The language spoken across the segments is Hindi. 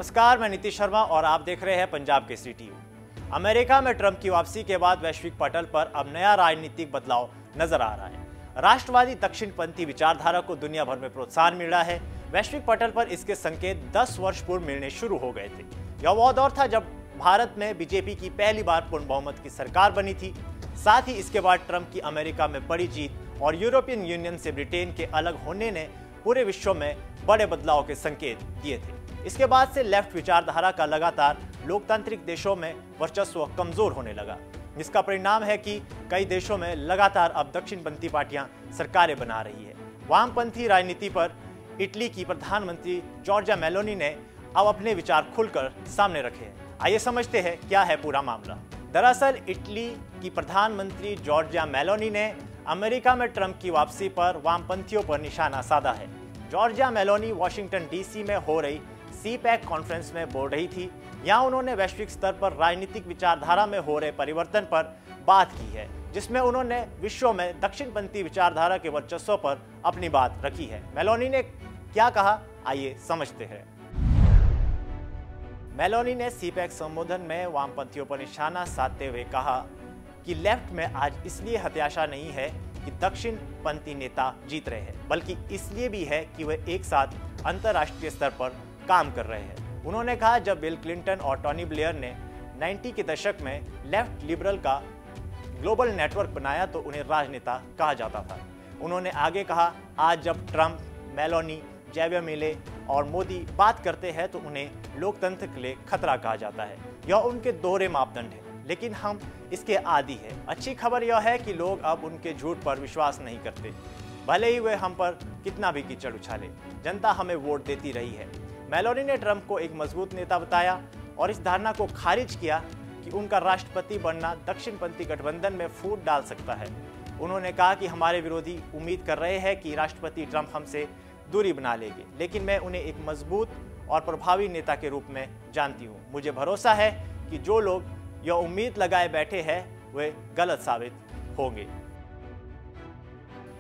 नमस्कार, मैं नीतीश शर्मा और आप देख रहे हैं पंजाब केसरी टीवी। अमेरिका में ट्रंप की वापसी के बाद वैश्विक पटल पर अब नया राजनीतिक बदलाव नजर आ रहा है। राष्ट्रवादी दक्षिणपंथी विचारधारा को दुनिया भर में प्रोत्साहन मिल रहा है। वैश्विक पटल पर इसके संकेत 10 वर्ष पूर्व मिलने शुरू हो गए थे। यह वो दौर था जब भारत में बीजेपी की पहली बार पूर्ण बहुमत की सरकार बनी थी। साथ ही इसके बाद ट्रंप की अमेरिका में बड़ी जीत और यूरोपियन यूनियन से ब्रिटेन के अलग होने ने पूरे विश्व में बड़े बदलाव के संकेत दिए थे। इसके बाद से लेफ्ट विचारधारा का लगातार लोकतांत्रिक देशों में वर्चस्व कमजोर होने लगा, जिसका परिणाम है कि कई देशों में लगातार अब दक्षिणपंथी पार्टियां सरकारें बना रही है। वामपंथी राजनीति पर इटली की प्रधानमंत्री जॉर्जिया मेलोनी ने अब अपने विचार खुलकर सामने रखे हैं। आइए समझते हैं क्या है पूरा मामला। दरअसल इटली की प्रधानमंत्री जॉर्जिया मेलोनी ने अमेरिका में ट्रंप की वापसी पर वामपंथियों पर निशाना साधा है। जॉर्जिया मेलोनी वॉशिंगटन डीसी में हो रही CPAC कॉन्फ्रेंस में बोल रही थी। यहाँ उन्होंने वैश्विक स्तर पर राजनीतिक विचारधारा में हो रहे परिवर्तन पर बात की है, जिसमें उन्होंने विश्व में दक्षिणपंथी विचारधारा के वर्चस्व पर अपनी बात रखी है। मेलोनी ने क्या कहा, आइए समझते हैं। मेलोनी ने CPAC संबोधन में वामपंथियों पर निशाना साधते हुए कहा कि लेफ्ट में आज इसलिए हताशा नहीं है कि दक्षिणपंथी नेता जीत रहे हैं, बल्कि इसलिए भी है कि वे एक साथ अंतर्राष्ट्रीय स्तर पर काम कर रहे हैं। उन्होंने कहा, जब बिल क्लिंटन और टोनी ब्लेयर ने 90 के दशक में लेफ्ट लिबरल का ग्लोबल नेटवर्क बनाया तो उन्हें राजनेता कहा जाता था। उन्होंने आगे कहा, आज जब ट्रंप, मेलोनी, जैवियर मिले और मोदी बात करते हैं तो उन्हें लोकतंत्र के लिए खतरा कहा जाता है। यह उनके दोहरे मापदंड है, लेकिन हम इसके आदी हैं। अच्छी खबर यह है कि लोग अब उनके झूठ पर विश्वास नहीं करते, भले ही वे हम पर कितना भी कीचड़ उछाले। जनता हमें वोट देती रही है। मेलोनी ने ट्रंप को एक मजबूत नेता बताया और इस धारणा को खारिज किया कि उनका राष्ट्रपति बनना दक्षिणपंथी गठबंधन में फूट डाल सकता है। उन्होंने कहा कि हमारे विरोधी उम्मीद कर रहे हैं कि राष्ट्रपति ट्रंप हमसे दूरी बना लेंगे, लेकिन मैं उन्हें एक मजबूत और प्रभावी नेता के रूप में जानती हूँ। मुझे भरोसा है कि जो लोग यह उम्मीद लगाए बैठे हैं वे गलत साबित होंगे।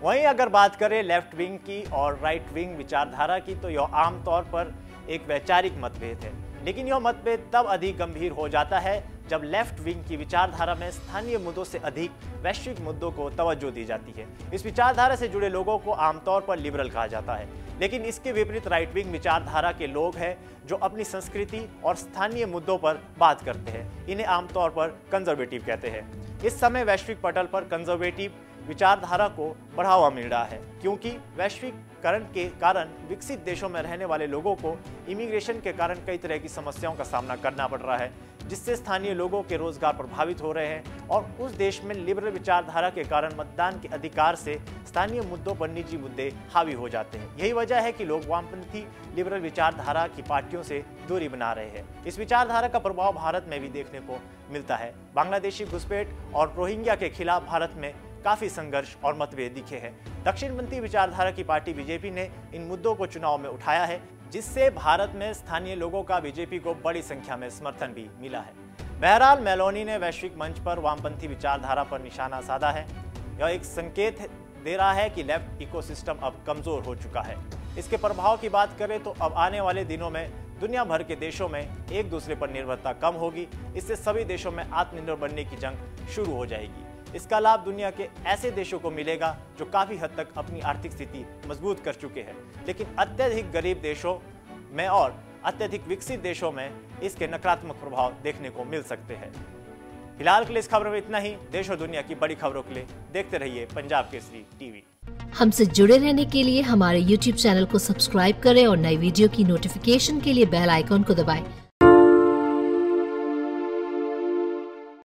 वहीं अगर बात करें लेफ्ट विंग की और राइट विंग विचारधारा की, तो यह आमतौर पर एक वैचारिक मतभेद है, लेकिन यह मतभेद तब अधिक गंभीर हो जाता है जब लेफ्ट विंग की विचारधारा में स्थानीय मुद्दों से अधिक वैश्विक मुद्दों को तवज्जो दी जाती है। इस विचारधारा से जुड़े लोगों को आमतौर पर लिबरल कहा जाता है, लेकिन इसके विपरीत राइट विंग विचारधारा के लोग हैं जो अपनी संस्कृति और स्थानीय मुद्दों पर बात करते हैं। इन्हें आमतौर पर कंजर्वेटिव कहते हैं। इस समय वैश्विक पटल पर कंजर्वेटिव विचारधारा को बढ़ावा मिल रहा है, क्योंकि वैश्वीकरण के कारण विकसित देशों में रहने वाले लोगों को इमिग्रेशन के कारण कई तरह की समस्याओं का सामना करना पड़ रहा है, जिससे स्थानीय लोगों के रोजगार प्रभावित हो रहे हैं। और उस देश में लिबरल विचारधारा के कारण मतदान के अधिकार से स्थानीय मुद्दों पर निजी मुद्दे हावी हो जाते हैं। यही वजह है कि लोग वामपंथी लिबरल विचारधारा की पार्टियों से दूरी बना रहे हैं। इस विचारधारा का प्रभाव भारत में भी देखने को मिलता है। बांग्लादेशी घुसपैठ और रोहिंग्या के खिलाफ भारत में काफी संघर्ष और मतभेद दिखे हैं। दक्षिणपंथी विचारधारा की पार्टी बीजेपी ने इन मुद्दों को चुनाव में उठाया है, जिससे भारत में स्थानीय लोगों का बीजेपी को बड़ी संख्या में समर्थन भी मिला है। बहरहाल मेलोनी ने वैश्विक मंच पर वामपंथी विचारधारा पर निशाना साधा है। यह एक संकेत दे रहा है कि लेफ्ट इकोसिस्टम अब कमजोर हो चुका है। इसके प्रभाव की बात करें तो अब आने वाले दिनों में दुनिया भर के देशों में एक दूसरे पर निर्भरता कम होगी। इससे सभी देशों में आत्मनिर्भर बनने की जंग शुरू हो जाएगी। इसका लाभ दुनिया के ऐसे देशों को मिलेगा जो काफी हद तक अपनी आर्थिक स्थिति मजबूत कर चुके हैं, लेकिन अत्यधिक गरीब देशों में और अत्यधिक विकसित देशों में इसके नकारात्मक प्रभाव देखने को मिल सकते हैं। फिलहाल के लिए इस खबर में इतना ही। देश और दुनिया की बड़ी खबरों के लिए देखते रहिए पंजाब केसरी टीवी। हमसे जुड़े रहने के लिए हमारे YouTube चैनल को सब्सक्राइब करें और नई वीडियो की नोटिफिकेशन के लिए बेल आइकॉन को दबाएं।